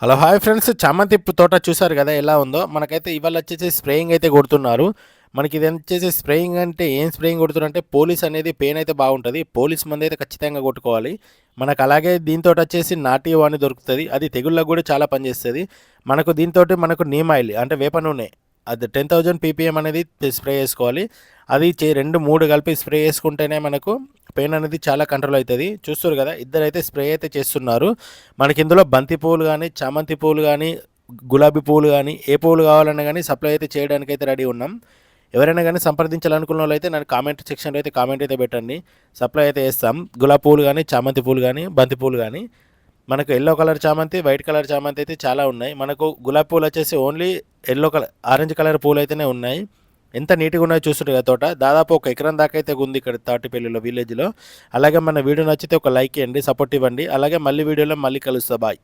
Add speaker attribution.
Speaker 1: Hello hi friends, చామంతి తోట చూసారు కదా ఎలా ఉందో. మనకైతే ఇవాళ వచ్చేసి స్ప్రేయింగ్ అయితే కొడుతున్నారు. మనకి ఇది వచ్చేసి స్ప్రేయింగ్ అంటే ఏం స్ప్రేయింగ్ కొడుతున్నారంటే పోలీస్ అనేది పెయిన్ అయితే బాగుంటుంది. పోలీస్ మందు అయితే ఖచ్చితంగా కొట్టుకోవాలి. మనకు అలాగే దీంతో వచ్చేసి నాటియో అని దొరుకుతుంది, అది తెగుళ్ళకు కూడా చాలా పనిచేస్తుంది. మనకు దీంతో మనకు నీమ్ ఆయిల్ అంటే వేప నూనె, అది 10,000 ppm అనేది స్ప్రే చేసుకోవాలి. అది 2-3 కలిపి స్ప్రే చేసుకుంటేనే మనకు పెయిన్ అనేది చాలా కంట్రోల్ అవుతుంది. చూస్తారు కదా, ఇద్దరైతే స్ప్రే అయితే చేస్తున్నారు. మనకి ఇందులో బంతి పూలు కానీ, చామంతి పూలు కానీ, గులాబీ పూలు కానీ, ఏ పూలు కావాలన్నా కానీ సప్లై అయితే చేయడానికి అయితే రెడీ ఉన్నాం. ఎవరైనా కానీ సంప్రదించాలనుకున్న వాళ్ళు అయితే నన్ను కామెంట్ సెక్షన్లో అయితే కామెంట్ అయితే పెట్టండి, సప్లై అయితే చేస్తాం. గులాబీ పూలు కానీ, చామంతి పూలు కానీ, బంతి పూలు కానీ. మనకు ఎల్లో కలర్ చామంతి, వైట్ కలర్ చామంతి అయితే చాలా ఉన్నాయి. మనకు గులాబీ పూలు వచ్చేసి ఓన్లీ ఆరెంజ్ కలర్ పూలు అయితేనే ఉన్నాయి. ఎంత నీట్గా ఉన్నాయో చూస్తుంటే కదా తోట. దాదాపు 1 ఎకరం దాకా అయితే ఉంది ఇక్కడ తాటిపల్లిలో విలేజ్లో. అలాగే మన వీడియో నచ్చితే ఒక లైక్ ఇవ్వండి, సపోర్ట్ ఇవ్వండి. అలాగే మళ్ళీ వీడియోలో మళ్ళీ కలుస్తా. బాయ్.